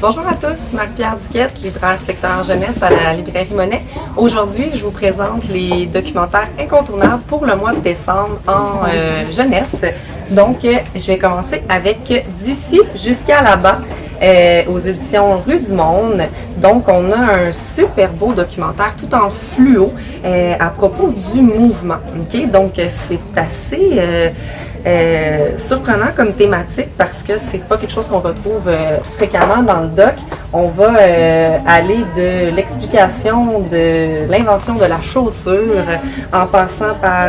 Bonjour à tous, Marie-Pierre Duquette, libraire secteur jeunesse à la librairie Monet. Aujourd'hui, je vous présente les documentaires incontournables pour le mois de décembre en jeunesse. Donc, je vais commencer avec D'ici jusqu'à là-bas aux éditions Rue du Monde. Donc, on a un super beau documentaire tout en fluo à propos du mouvement. Okay? Donc, c'est assez surprenant comme thématique parce que c'est pas quelque chose qu'on retrouve fréquemment dans le doc. On va aller de l'explication de l'invention de la chaussure en passant par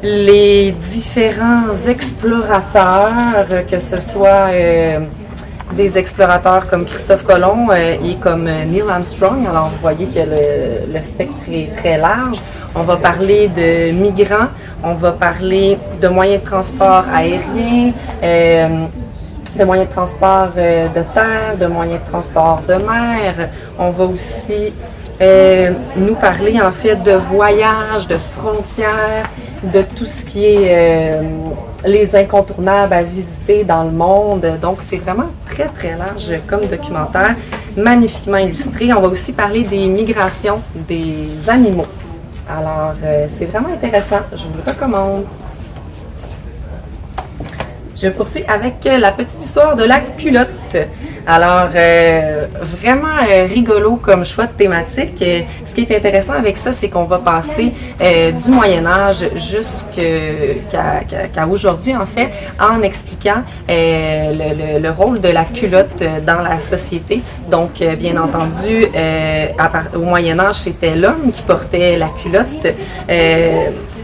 les différents explorateurs, que ce soit des explorateurs comme Christophe Colomb et comme Neil Armstrong. Alors, vous voyez que le spectre est très large. On va parler de migrants, on va parler de moyens de transport aériens, de moyens de transport de terre, de moyens de transport de mer. On va aussi nous parler en fait de voyages, de frontières, de tout ce qui est les incontournables à visiter dans le monde. Donc, c'est vraiment très, très large comme documentaire, magnifiquement illustré. On va aussi parler des migrations des animaux. Alors, c'est vraiment intéressant. Je vous le recommande. Je poursuis avec la petite histoire de la culotte. Alors, vraiment rigolo comme choix de thématique. Ce qui est intéressant avec ça, c'est qu'on va passer du Moyen-Âge jusqu'à aujourd'hui, en fait, en expliquant le rôle de la culotte dans la société. Donc, bien entendu, au Moyen-Âge, c'était l'homme qui portait la culotte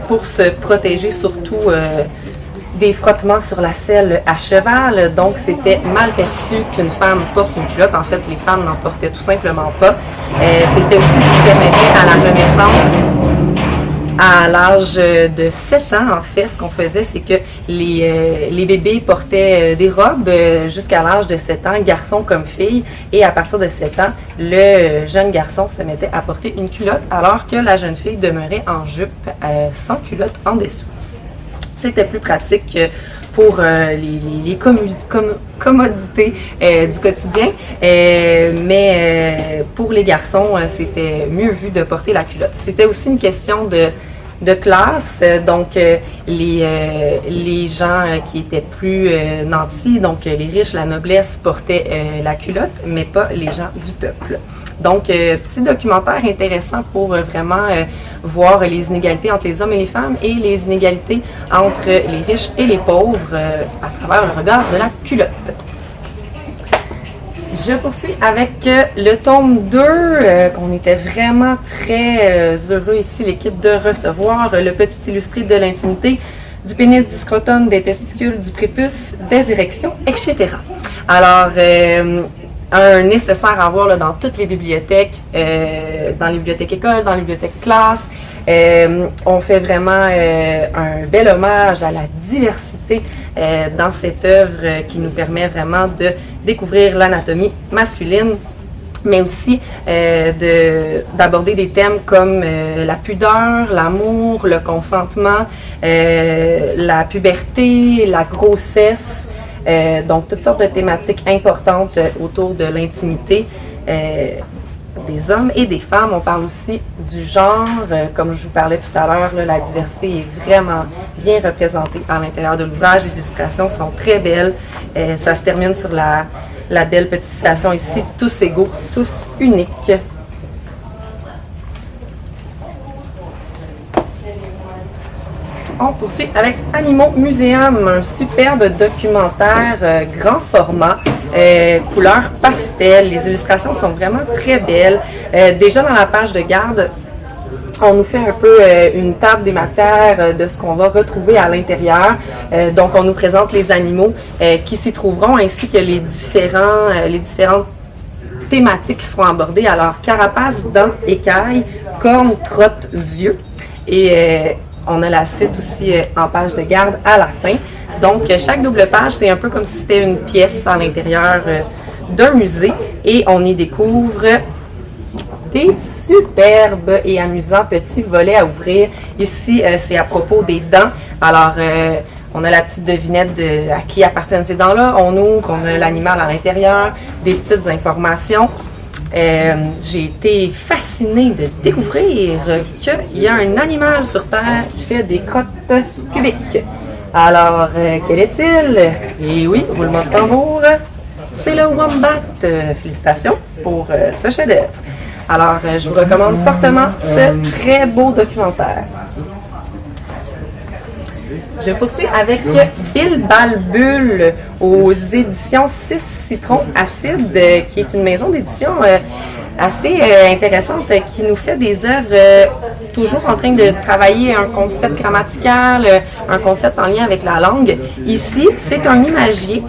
pour se protéger surtout des frottements sur la selle à cheval, donc c'était mal perçu qu'une femme porte une culotte. En fait, les femmes n'en portaient tout simplement pas. C'était aussi ce qui permettait à la Renaissance, à l'âge de 7 ans, en fait, ce qu'on faisait, c'est que les bébés portaient des robes jusqu'à l'âge de 7 ans, garçons comme filles, et à partir de 7 ans, le jeune garçon se mettait à porter une culotte, alors que la jeune fille demeurait en jupe sans culotte en dessous. C'était plus pratique pour les commodités du quotidien, mais pour les garçons, c'était mieux vu de porter la culotte. C'était aussi une question de classe, donc les gens qui étaient plus nantis, donc les riches, la noblesse portaient la culotte, mais pas les gens du peuple. Donc, petit documentaire intéressant pour vraiment voir les inégalités entre les hommes et les femmes et les inégalités entre les riches et les pauvres à travers le regard de la culotte. Je poursuis avec le tome 2 qu'on était vraiment très heureux ici, l'équipe, de recevoir, le petit illustré de l'intimité, du pénis, du scrotum, des testicules, du prépuce, des érections, etc. Alors, un nécessaire à voir là, dans toutes les bibliothèques, dans les bibliothèques écoles, dans les bibliothèques classes. On fait vraiment un bel hommage à la diversité dans cette œuvre qui nous permet vraiment de découvrir l'anatomie masculine, mais aussi d'aborder des thèmes comme la pudeur, l'amour, le consentement, la puberté, la grossesse. Donc, toutes sortes de thématiques importantes autour de l'intimité des hommes et des femmes. On parle aussi du genre. Comme je vous parlais tout à l'heure, la diversité est vraiment bien représentée à l'intérieur de l'ouvrage. Les illustrations sont très belles. Ça se termine sur la belle petite citation ici, « Tous égaux, tous uniques ». On poursuit avec Animaux Muséum, un superbe documentaire grand format, couleur pastel. Les illustrations sont vraiment très belles. Déjà dans la page de garde, on nous fait un peu une table des matières de ce qu'on va retrouver à l'intérieur. Donc, on nous présente les animaux qui s'y trouveront, ainsi que les différentes thématiques qui seront abordées. Alors, carapace, dents, écailles, cornes, crottes, yeux. Et on a la suite aussi en page de garde à la fin. Donc, chaque double page, c'est un peu comme si c'était une pièce à l'intérieur d'un musée. Et on y découvre des superbes et amusants petits volets à ouvrir. Ici, c'est à propos des dents. Alors, On a la petite devinette de à qui appartiennent ces dents-là. On ouvre, on a l'animal à l'intérieur, des petites informations. J'ai été fascinée de découvrir qu'il y a un animal sur Terre qui fait des crottes cubiques. Alors, quel est-il? Et oui, roulement de tambour, c'est le Wombat. Félicitations pour ce chef-d'œuvre. Alors, je vous recommande fortement ce très beau documentaire. Je poursuis avec Bill Balbul aux éditions 6 Citrons Acides, qui est une maison d'édition assez intéressante, qui nous fait des œuvres toujours en train de travailler un concept grammatical, un concept en lien avec la langue. Ici, c'est un imagier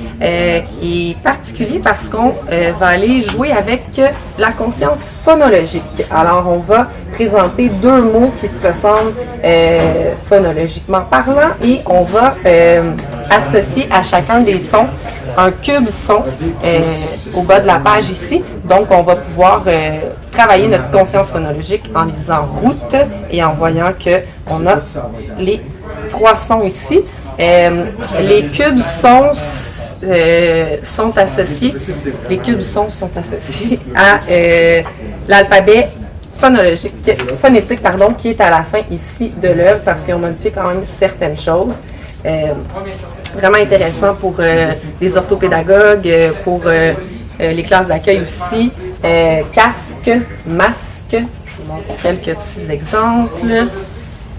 qui est particulier parce qu'on va aller jouer avec la conscience phonologique. Alors, on va présenter deux mots qui se ressemblent phonologiquement parlant et on va associer à chacun des sons un cube son au bas de la page ici. Donc, on va pouvoir travailler notre conscience phonologique en lisant route et en voyant qu'on a les trois sons ici. Les cubes sons sont associés. Les cubes sons sont associés à l'alphabet phonétique, qui est à la fin ici de l'œuvre parce qu'ils ont modifié quand même certaines choses. Vraiment intéressant pour les orthopédagogues, pour les classes d'accueil aussi. Casque, masque, je vous montre quelques petits exemples.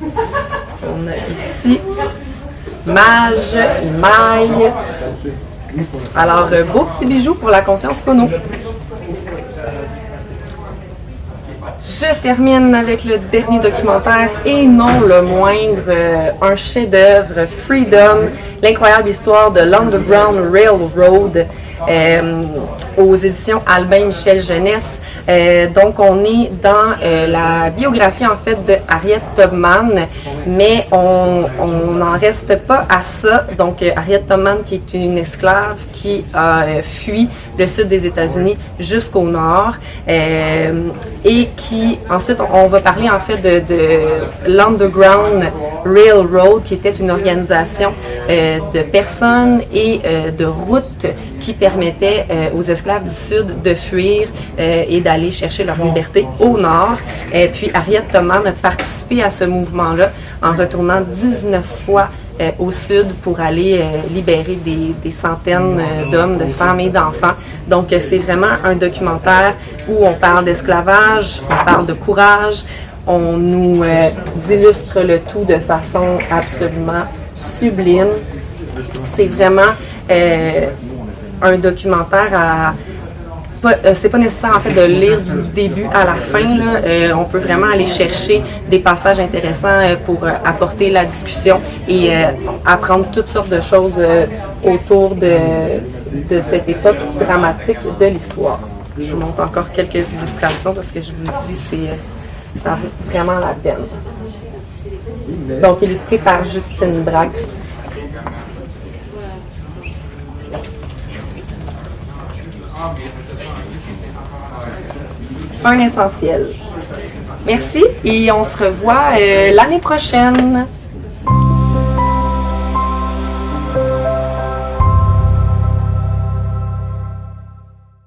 On a ici mage, maille. Alors, beau petit bijou pour la conscience phono. Je termine avec le dernier documentaire et non le moindre, un chef-d'œuvre, Freedom, l'incroyable histoire de l'Underground Railroad aux éditions Albin Michel Jeunesse. Donc on est dans la biographie en fait de Harriet Tubman, mais on n'en reste pas à ça. Donc Harriet Tubman qui est une esclave qui a fui le sud des États-Unis jusqu'au nord et qui ensuite on va parler en fait de l'Underground Railroad qui était une organisation de personnes et de routes qui permettait aux esclaves du Sud de fuir et d'aller chercher leur liberté au Nord. Puis Harriet Tubman a participé à ce mouvement-là en retournant 19 fois au Sud pour aller libérer des centaines d'hommes, de femmes et d'enfants. Donc c'est vraiment un documentaire où on parle d'esclavage, on parle de courage, on nous illustre le tout de façon absolument sublime. C'est vraiment un documentaire c'est pas nécessaire en fait de lire du début à la fin. Là. On peut vraiment aller chercher des passages intéressants pour apporter la discussion et apprendre toutes sortes de choses autour de cette époque dramatique de l'histoire. Je vous montre encore quelques illustrations parce que je vous le dis, ça vaut vraiment la peine. Donc illustré par Justine Brax. Un essentiel. Merci et on se revoit l'année prochaine.